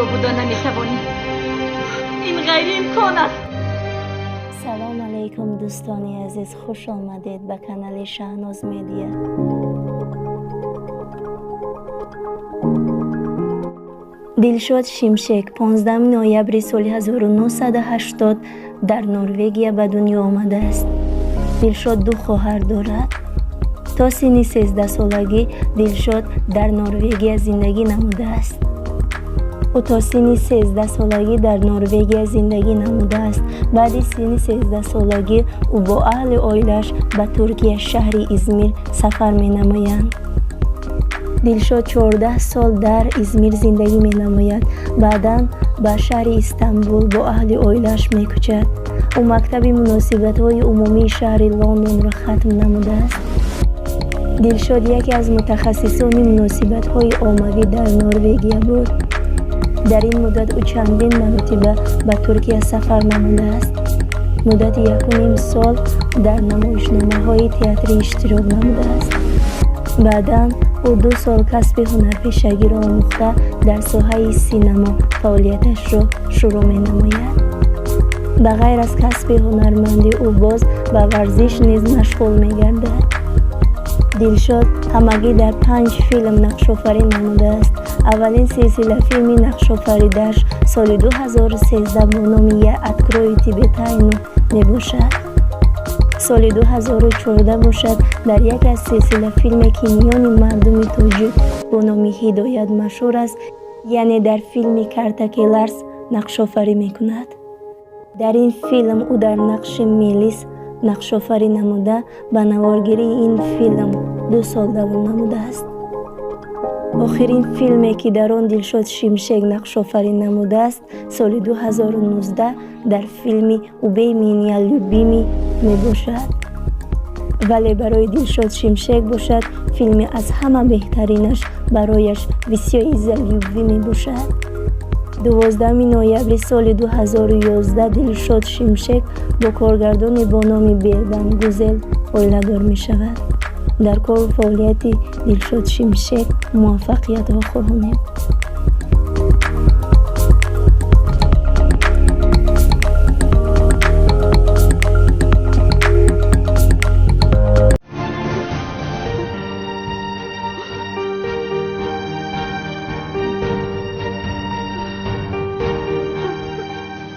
جدا بودن نمیتوانی. این غیر امکان است. سلام علیکم دوستان عزیز، خوش آمدید به کانال شهناز میدیا. دلشاد شمشک 15 نوامبر سال 1980 در نروژ به دنیا آمده است. دلشاد دو خواهر دارد. تا سن 13 سالگی دلشاد در نروژ زندگی نموده است. او تا سن 13 سالگی در نروژ زندگی نموده است. بعد سن 13 سالگی او با اهل عائلش به ترکیه شهر ازمیر سفر می نمایند. دلشاد 14 سال در ازمیر زندگی می نماید. بعداً به شهر استانبول با اهل عائلش می کوچد. او مکتب مناسبت های عمومی شهر لندن را ختم نموده است. دلشاد یکی از متخصصان مناسبت های عمومی در نروژ بود. در این مدت او چندین مرتبه به ترکیه سفر نموده است. مدت 1.5 سال در نمایشنامه های تئاتری اشتراک نموده است. بعداً او 2 سال کسب هنرپیشگی را آموخته در ساحه سینما فعالیتش را شروع می نماید. به غیر از کسب هنرمندی او باز به ورزش نیز مشغول می گردد. دلشاد همگی در 5 فیلم نقش آفرینی نموده است. اولین سلسله فیلم نقش آفریده‌اش سال 2013 با نام "یه открою тебе тайну" می باشد. سال 2014 باشد در یک از سلسله فیلم که میان مردم تاجیک با نام هدایت مشهور است، یعنی در فیلم کرتکلرز نقش آفرینی می کند. در این فیلم او در نقش میلیس نقش آفرینی نموده. به نوارگیری این فیلم 2 سال دوام نموده است. آخرین فیلمی که در آن دلشاد شمشک نقش آفرینی نموده است سال 2019 در فیلم "اوبی منیا любимый" می باشد. ولی برای دلشاد شمشک باشد فیلم از همه بهترینش برایش "وسیای زلیوی" می باشد. 12 نوامبر سال 2011 دلشاد شمشک با کارگردان با نام بیردم گوزل عائله‌دار می شود. در کار و فعالیت دلشاد شمشک موفقیت ها خواهانیم.